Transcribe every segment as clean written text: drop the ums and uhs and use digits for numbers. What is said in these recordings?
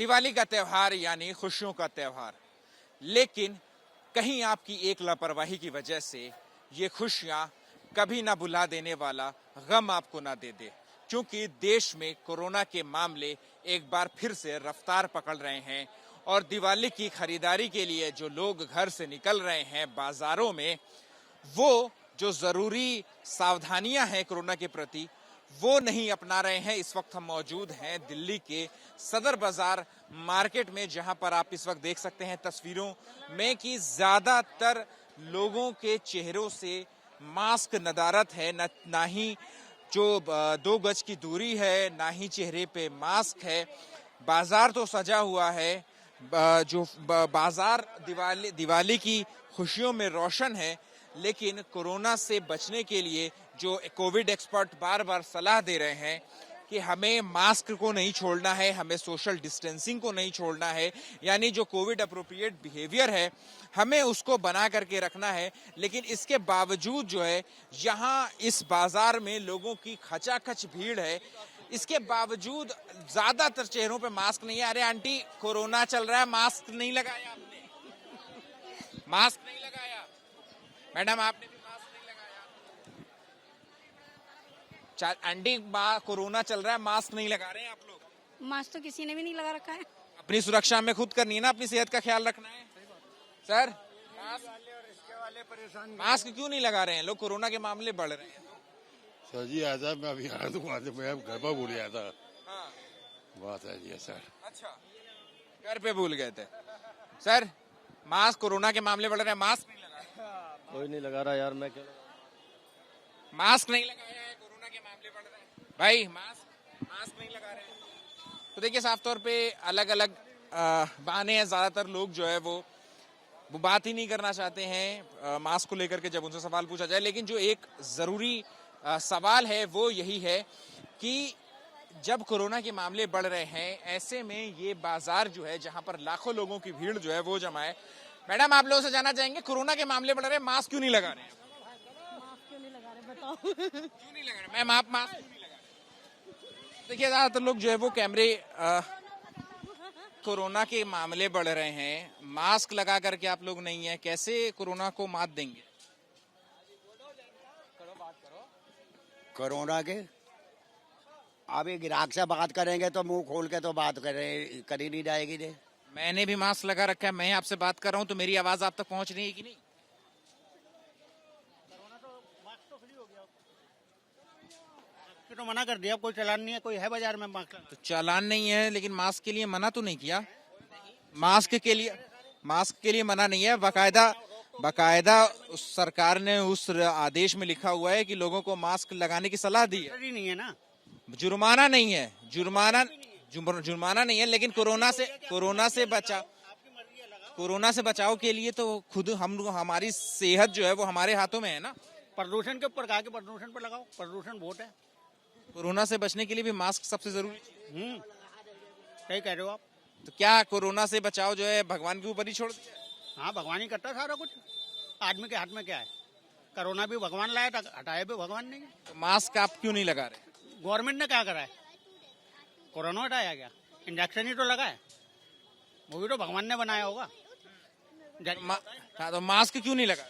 दिवाली का त्यौहार यानी खुशियों का त्यौहार, लेकिन कहीं आपकी एक लापरवाही की वजह से ये खुशियां कभी ना बुला देने वाला गम आपको ना दे दे, क्योंकि देश में कोरोना के मामले एक बार फिर से रफ्तार पकड़ रहे हैं और दिवाली की खरीदारी के लिए जो लोग घर से निकल रहे हैं बाजारों में, वो जो जरूरी सावधानियां हैं कोरोना के प्रति वो नहीं अपना रहे हैं। इस वक्त हम मौजूद हैं दिल्ली के सदर बाजार मार्केट में, जहां पर आप इस वक्त देख सकते हैं तस्वीरों में कि ज्यादातर लोगों के चेहरों से मास्क नदारत है, ना ही जो 2 गज की दूरी है, ना ही चेहरे पे मास्क है। बाजार तो सजा हुआ है, जो बाजार दिवाली की खुशियों में रोशन है, लेकिन कोरोना से बचने के लिए जो कोविड एक्सपर्ट बार बार सलाह दे रहे हैं कि हमें मास्क को नहीं छोड़ना है, हमें सोशल डिस्टेंसिंग को नहीं छोड़ना है, यानी जो कोविड अप्रोप्रिएट बिहेवियर है हमें उसको बना करके रखना है। लेकिन इसके बावजूद जो है यहाँ इस बाजार में लोगों की खचाखच भीड़ है, इसके बावजूद ज्यादातर चेहरों पे मास्क नहीं है। अरे आंटी, कोरोना चल रहा है, मास्क नहीं लगाया आपने, मास्क नहीं लगाया। मैडम आपने भी मास्क नहीं लगाया। आंटी, कोरोना चल रहा है, मास्क नहीं लगा रहे हैं आप लोग। मास्क तो किसी ने भी नहीं लगा रखा है। अपनी सुरक्षा हमें खुद करनी है ना, अपनी सेहत का ख्याल रखना है। सर, मास्क क्यों नहीं लगा रहे हैं लोग? कोरोना के मामले बढ़ रहे हैं। सर जी ऐसा मैं अभी आया तो वहाँ से मैं घर पर भूल गया था। हाँ। बात है जी सर। अच्छा, घर पे भूल गए थे। सर, मास्क, कोरोना के मामले बढ़ रहे हैं, मास्क नहीं लगा रहे। कोई नहीं लगा रहा यार, मैं क्या मास्क नहीं लगाया है, कोरोना के मामले बढ़ रहे हैं। भाई मास्क नहीं लगा रहे हैं। तो देखिए, साफ तौर पे अलग अलग बहाने हैं। ज्यादातर लोग जो है वो बात ही नहीं करना चाहते हैं मास्क को लेकर के जब उनसे सवाल पूछा जाए। लेकिन जो एक जरूरी सवाल है वो यही है कि जब कोरोना के मामले बढ़ रहे हैं, ऐसे में ये बाजार जो है जहां पर लाखों लोगों की भीड़ जो है वो जमा है। मैडम, आप लोगों से जानना चाहेंगे, कोरोना के मामले बढ़ रहे हैं, मास्क क्यों नहीं लगा रहे हैं? मास्क क्यों नहीं लगा रहे बताओ। क्यों नहीं लगा रहे मैम? आप मास्क क्यों नहीं लगा रहे? देखिए, ज्यादातर लोग जो है वो कैमरे, कोरोना के मामले बढ़ रहे हैं, मास्क लगा करके आप लोग नहीं है, कैसे कोरोना को मात देंगे? कोरोना के अभी ग्राहक से बात करेंगे तो मुंह खोल के तो बात करी नहीं जाएगी रे। मैंने भी मास्क लगा रखा है, मैं आपसे बात कर रहा हूँ तो मेरी आवाज आप तक पहुंच रही है कि नहीं? तो मना कर दिया, कोई चालान नहीं है, कोई है बाजार में मास्क तो चालान नहीं है, लेकिन मास्क के लिए मना तो नहीं किया। मास्क के लिए मना नहीं है। बाकायदा उस सरकार ने उस आदेश में लिखा हुआ है कि लोगों को मास्क लगाने की सलाह दी है। नहीं है ना, जुर्माना नहीं है, जुर्माना नहीं है, लेकिन कोरोना से बचाव के लिए तो खुद हमारी सेहत जो है वो हमारे हाथों में है ना। प्रदूषण के ऊपर कहा कि प्रदूषण पर लगाओ, प्रदूषण बहुत है। कोरोना से बचने के लिए भी मास्क सबसे जरूरी है। सही कह रहे हो आप। तो क्या कोरोना से बचाव जो है भगवान के ऊपर ही छोड़ दिया? हाँ, भगवान ही करता है सारा कुछ, आदमी के हाथ में क्या है। कोरोना भी भगवान लाया था, हटाया भी भगवान नहीं। तो मास्क आप क्यों नहीं लगा रहे? गवर्नमेंट ने क्या करा है? कोरोना हटाया गया, इंजेक्शन ही तो लगा है, वो भी तो भगवान ने बनाया होगा। तो मास्क क्यों नहीं लगा?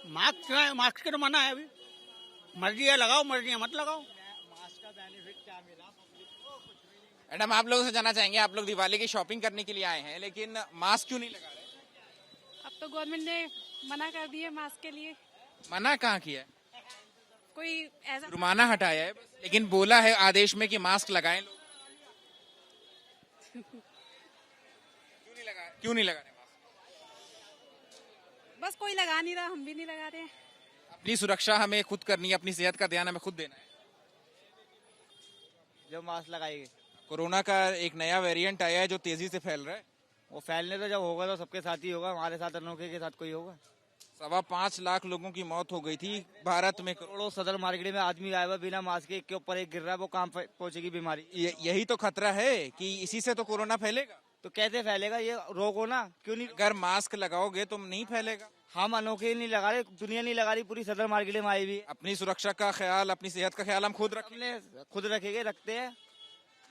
मास्क क्यों है? मास्क के तो मना है अभी। मर्जी है लगाओ, मर्जी है मत लगाओ। मैडम, आप लोगों से जानना चाहेंगे, आप लोग दिवाली की शॉपिंग करने के लिए आए हैं, लेकिन मास्क क्यों नहीं लगा रहे? अब तो गवर्नमेंट ने मना कर दिया मास्क के लिए। मना कहाँ किया है? कोई ऐसा जुर्माना हटाया है, लेकिन बोला है आदेश में कि मास्क लगाएं लोग। क्यों नहीं लगा रहे मास्क? बस कोई लगा नहीं रहा, हम भी नहीं लगा रहे हैं। अपनी सुरक्षा हमें खुद करनी है, अपनी सेहत का ध्यान हमें खुद देना है। जब मास्क लगाएंगे। कोरोना का एक नया वेरिएंट आया है जो तेजी से फैल रहा है। वो फैलने तो जब होगा तो सबके साथ ही होगा, हमारे साथ अनोखे के साथ कोई होगा। 5.25 लाख लोगों की मौत हो गई थी भारत में। करोड़ों सदर मार्केट में आदमी आया हुआ बिना मास्क के, एक के ऊपर एक गिर रहा है, वो कहाँ पहुंचेगी बीमारी? यही तो खतरा है कि इसी से तो कोरोना फैलेगा। तो कैसे फैलेगा? ये रोको ना, क्यों नहीं? अगर मास्क लगाओगे तो नहीं फैलेगा। हम अनोखे नहीं लगा रहे, दुनिया नहीं लगा रही, पूरी सदर मार्केट में आई हुई। अपनी सुरक्षा का ख्याल, अपनी सेहत का ख्याल हम खुद रखेंगे, खुद रखेंगे, रखते हैं,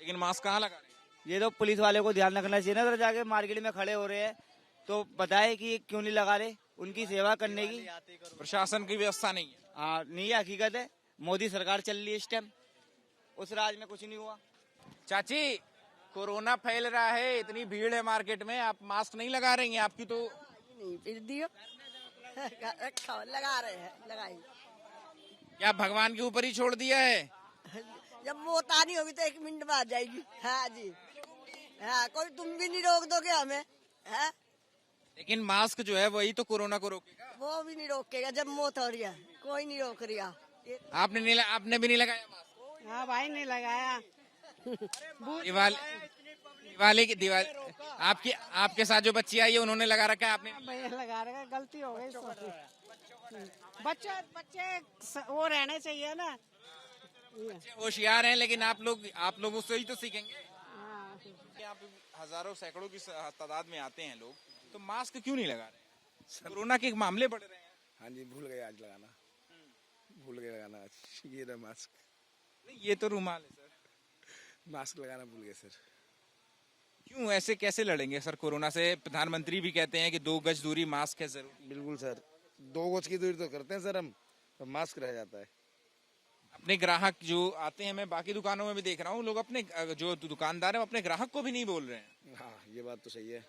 लेकिन मास्क कहाँ लगा रहे हैं? ये तो पुलिस वाले को ध्यान रखना चाहिए ना, तो जाके मार्केट में खड़े हो रहे हैं तो बताए कि ये क्यों नहीं लगा रहे, उनकी सेवा करने की। प्रशासन की व्यवस्था नहीं है। हाँ नहीं है, हकीकत है। मोदी सरकार चल रही है इस टाइम, उस राज में कुछ नहीं हुआ। चाची, कोरोना फैल रहा है, इतनी भीड़ है मार्केट में, आप मास्क नहीं लगा रही हैं? आपकी तो नहीं फिर दियो लगा रहे हैं, लगाई। क्या भगवान के ऊपर ही छोड़ दिया है? जब वो तानी होगी तो 1 मिनट में आ जाएगी। हाँ जी, हाँ कोई तुम भी नहीं रोक दोगे हमें, है? लेकिन मास्क जो है वही तो कोरोना को रोकेगा। वो भी नहीं रोकेगा जब मौत हो रही है, कोई नहीं रोक रहा। आपने भी नहीं लगाया मास्क? हाँ भाई नहीं लगाया। दिवाली आपके साथ जो बच्ची आई है उन्होंने लगा रखा है, आपने? भैया लगा रहे, गलती हो गई सॉरी। बच्चे वो रहने चाहिए ना। होशियार हैं, लेकिन आप लोग उससे ही तो सीखेंगे। हाँ। यहाँ पे हजारों सैकड़ों की तादाद में आते हैं लोग, तो मास्क क्यों नहीं लगा रहे? कोरोना के मामले बढ़ रहे हैं। हाँ जी, भूल गए आज लगाना, भूल गए लगाना आज। ये रहा मास्क। नहीं, ये तो रुमाल है सर। मास्क लगाना भूल गए सर। क्यों ऐसे कैसे लड़ेंगे सर कोरोना से? प्रधानमंत्री भी कहते हैं कि 2 गज दूरी, मास्क है जरूर। बिल्कुल सर, 2 गज की दूरी तो करते हैं सर हम, तो मास्क रह जाता है। अपने ग्राहक जो आते हैं, मैं बाकी दुकानों में भी देख रहा हूँ, लोग अपने जो दुकानदार है अपने ग्राहक को भी नहीं बोल रहे हैं। हाँ, ये बात तो सही है।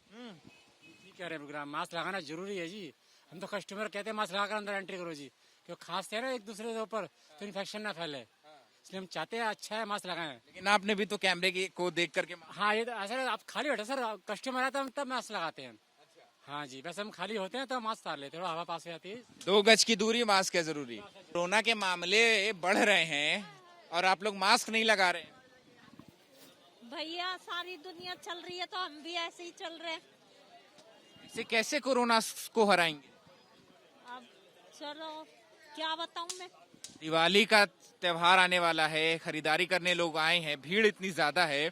ठीक कह रहे हैं, मास्क लगाना जरूरी है जी। हम तो कस्टमर कहते हैं मास्क लगाकर अंदर एंट्री करो जी, क्योंकि खांसते हैं ना एक दूसरे के ऊपर, तो इन्फेक्शन ना फैले, इसलिए हम चाहते हैं अच्छा है मास्क लगाएं। लेकिन आपने भी तो कैमरे को देख करके। हाँ ये तो ऐसा, आप खाली बैठे सर, कस्टमर आता है तब मास्क लगाते हैं। हाँ जी, वैसे हम खाली होते हैं तो मास्क उतार लेते हैं, थोड़ा हवा पास हो जाती है। 2 गज की दूरी, मास्क है जरूरी। कोरोना के मामले बढ़ रहे हैं और आप लोग मास्क नहीं लगा रहे हैं। भैया सारी दुनिया चल रही है तो हम भी ऐसे ही चल रहे हैं। इसे कैसे कोरोना को हराएंगे? अब चलो क्या बताऊं मैं। दिवाली का त्योहार आने वाला है, खरीदारी करने लोग आए हैं, भीड़ इतनी ज्यादा है,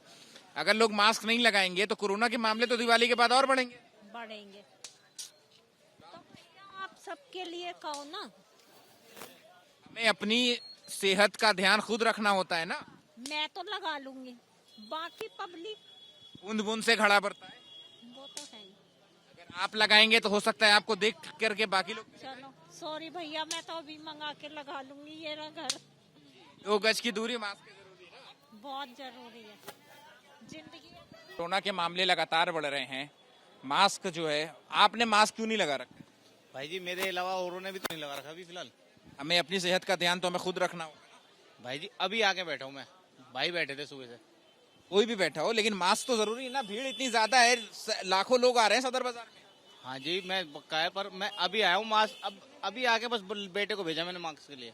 अगर लोग मास्क नहीं लगाएंगे तो कोरोना के मामले तो दिवाली के बाद और बढ़ेंगे। तो भैया आप सबके लिए कहो ना। हमें अपनी सेहत का ध्यान खुद रखना होता है ना। मैं तो लगा लूंगी, बाकी पब्लिक बूंद बूंद से घड़ा भरता है। वो तो है ही। अगर आप लगाएंगे तो हो सकता है आपको देख करके बाकी लोग। चलो सॉरी भैया, मैं तो अभी मंगा के लगा लूंगी। ये रहा घर। 2 गज की दूरी, मास्क जरूरी है। बहुत जरूरी है जिंदगी। कोरोना के मामले लगातार बढ़ रहे हैं, मास्क जो है, आपने मास्क क्यों नहीं लगा रखा? भाई जी मेरे अलावा औरों ने भी तो नहीं लगा रखा अभी फिलहाल। हमें अपनी सेहत का ध्यान तो हमें खुद रखना होगा। भाई जी अभी आके बैठा हूँ मैं, भाई बैठे थे सुबह से। कोई भी बैठा हो, लेकिन मास्क तो जरूरी है ना। भीड़ इतनी ज्यादा है, लाखों लोग आ रहे हैं सदर बाजार में। हाँ जी मैं पक्का है, पर मैं अभी आया हूँ मास्क, अभी आके बस बेटे को भेजा मैंने मास्क के लिए।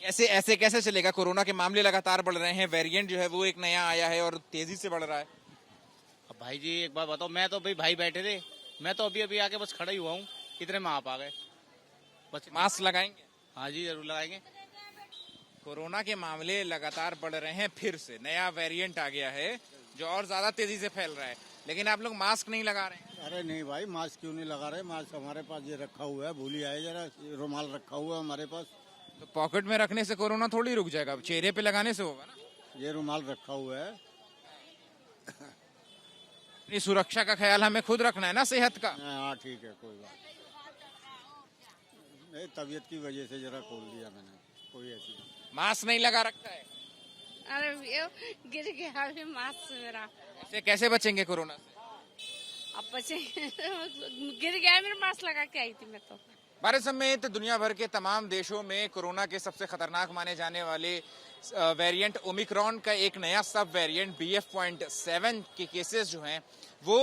ऐसे कैसे चलेगा? कोरोना के मामले लगातार बढ़ रहे हैं, वेरिएंट जो है वो एक नया आया है और तेजी से बढ़ रहा है। अब भाई जी एक बात बताओ, मैं तो भाई बैठे थे, मैं तो अभी आके बस खड़ा ही हुआ हूँ, इतने में आप आ गए। बस मास्क लगाएंगे? हाँ जी जरूर लगाएंगे। कोरोना के मामले लगातार बढ़ रहे हैं, फिर से नया वेरिएंट आ गया है जो और ज्यादा तेजी से फैल रहा है, लेकिन आप लोग मास्क नहीं लगा रहे हैं। अरे नहीं भाई, मास्क क्यों नहीं लगा रहे? मास्क हमारे पास ये रखा हुआ है, भूली आए जरा, रुमाल रखा हुआ है हमारे पास। तो पॉकेट में रखने से कोरोना थोड़ी रुक जाएगा, चेहरे पे लगाने से होगा ना। ये रुमाल रखा हुआ है। अपनी सुरक्षा का ख्याल हमें खुद रखना है ना, सेहत का। हाँ ठीक है, कोई बात नहीं, तबीयत की वजह से जरा खोल दिया मैंने, कोई ऐसी। मास्क नहीं लगा रखा है? अरे ये गिर गया अभी मास्क मेरा। ऐसे कैसे बचेंगे कोरोना से? अब बचे गिर गया, मेरा मास्क लगा के आई थी मैं तो। भारत समेत दुनिया भर के तमाम देशों में कोरोना के सबसे खतरनाक माने जाने वाले वेरिएंट ओमिक्रॉन का एक नया सब वेरिएंट BF.7 के केसेस जो हैं वो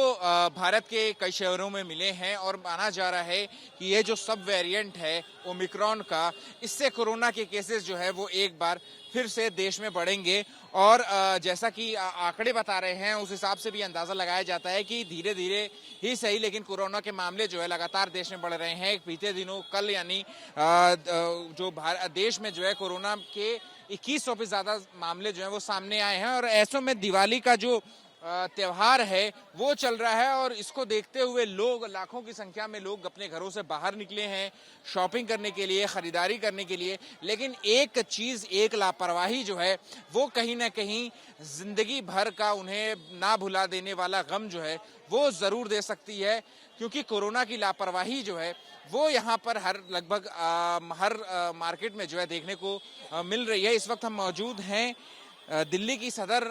भारत के कई शहरों में मिले हैं, और माना जा रहा है कि ये जो सब वेरिएंट है ओमिक्रॉन का, इससे कोरोना के केसेस जो है वो एक बार फिर से देश में बढ़ेंगे। और जैसा कि आंकड़े बता रहे हैं, उस हिसाब से भी अंदाजा लगाया जाता है कि धीरे धीरे ही सही, लेकिन कोरोना के मामले जो है लगातार देश में बढ़ रहे हैं। बीते दिनों कल यानी जो देश में जो है कोरोना के 2100 से ज्यादा मामले जो है वो सामने आए हैं, और ऐसों में दिवाली का जो त्योहार है वो चल रहा है और इसको देखते हुए लोग, लाखों की संख्या में लोग अपने घरों से बाहर निकले हैं शॉपिंग करने के लिए, खरीदारी करने के लिए। लेकिन एक चीज, एक लापरवाही जो है वो कहीं ना कहीं जिंदगी भर का उन्हें ना भुला देने वाला गम जो है वो जरूर दे सकती है, क्योंकि कोरोना की लापरवाही जो है वो यहाँ पर लगभग हर मार्केट में जो है देखने को मिल रही है। इस वक्त हम मौजूद हैं दिल्ली की सदर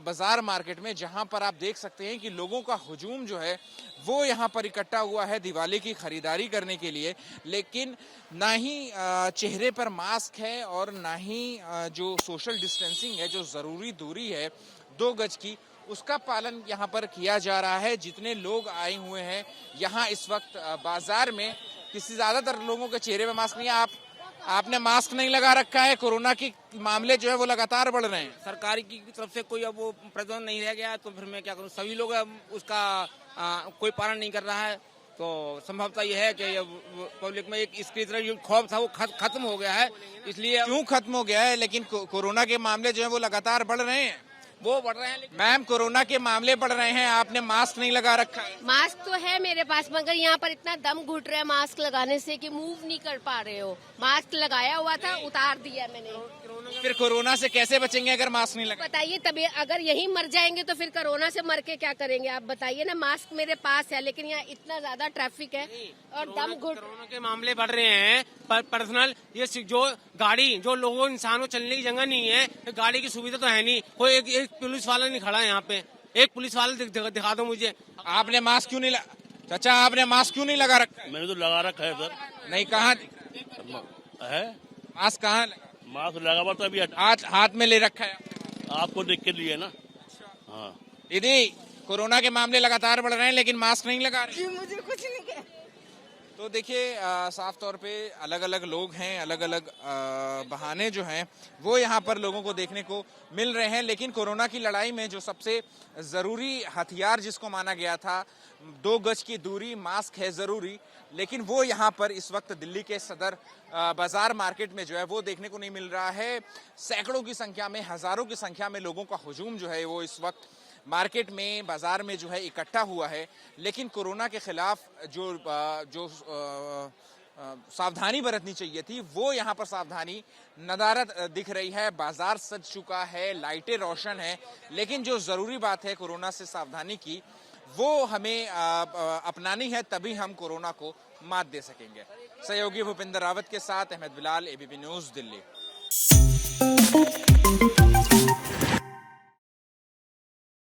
बाजार मार्केट में, जहां पर आप देख सकते हैं कि लोगों का हुजूम जो है वो यहां पर इकट्ठा हुआ है दिवाली की खरीदारी करने के लिए। लेकिन ना ही चेहरे पर मास्क है और ना ही जो सोशल डिस्टेंसिंग है, जो ज़रूरी दूरी है 2 गज की, उसका पालन यहाँ पर किया जा रहा है। जितने लोग आए हुए हैं यहाँ इस वक्त बाजार में, किसी ज़्यादातर लोगों के चेहरे में मास्क नहीं है। आपने मास्क नहीं लगा रखा है। कोरोना के मामले जो है वो लगातार बढ़ रहे हैं। सरकार की तरफ से कोई अब वो प्रतिबंध नहीं रह गया, तो फिर मैं क्या करूं। सभी लोग अब उसका कोई पालन नहीं कर रहा है, तो संभवतः यह है कि पब्लिक में एक इसकी तरह जो खौफ था वो खत्म हो गया है। इसलिए क्यों खत्म हो गया है? लेकिन कोरोना के मामले जो है वो लगातार बढ़ रहे हैं। वो बढ़ रहे हैं। मैम, कोरोना के मामले बढ़ रहे हैं, आपने मास्क नहीं लगा रखा है। मास्क तो है मेरे पास, मगर यहाँ पर इतना दम घुट रहा है मास्क लगाने से कि मूव नहीं कर पा रहे हो। मास्क लगाया हुआ था, उतार दिया मैंने। फिर कोरोना से कैसे बचेंगे अगर मास्क नहीं लगा? बताइए, तभी अगर यही मर जाएंगे तो फिर कोरोना से मर के क्या करेंगे? आप बताइए ना। मास्क मेरे पास है, लेकिन यहाँ इतना ज्यादा ट्रैफिक है और दम घुट। कोरोना के मामले बढ़ रहे हैं। पर्सनल ये जो गाड़ी, जो लोगों इंसान को चलने की जगह नहीं है, गाड़ी की सुविधा तो है नहीं। कोई एक पुलिस वाला नहीं खड़ा है यहाँ पे। एक पुलिस वाला दिखा दो मुझे। आपने मास्क क्यों नहीं चाचा, आपने मास्क क्यों नहीं लगा रखा? मैंने तो लगा रखा है सर। नहीं, कहाँ है मास्क? कहाँ मास्क लगा हुआ? तो अभी हाथ में ले रखा है आपको देख के लिए ना। हाँ दीदी, कोरोना के मामले लगातार बढ़ रहे हैं लेकिन मास्क नहीं लगा रहे। मुझे कुछ नहीं कहा। तो देखिए, साफ तौर पे अलग अलग लोग हैं, अलग अलग बहाने जो हैं वो यहाँ पर लोगों को देखने को मिल रहे हैं। लेकिन कोरोना की लड़ाई में जो सबसे ज़रूरी हथियार जिसको माना गया था, 2 गज की दूरी, मास्क है ज़रूरी, लेकिन वो यहाँ पर इस वक्त दिल्ली के सदर बाजार मार्केट में जो है वो देखने को नहीं मिल रहा है। सैकड़ों की संख्या में, हज़ारों की संख्या में लोगों का हुजूम जो है वो इस वक्त मार्केट में, बाजार में जो है इकट्ठा हुआ है। लेकिन कोरोना के खिलाफ जो सावधानी बरतनी चाहिए थी वो यहाँ पर सावधानी नदारद दिख रही है। बाजार सज चुका है, लाइटें रोशन हैं, लेकिन जो ज़रूरी बात है कोरोना से सावधानी की, वो हमें अपनानी है, तभी हम कोरोना को मात दे सकेंगे। सहयोगी भूपिंदर रावत के साथ अहमद बिलाल, ABP न्यूज़, दिल्ली।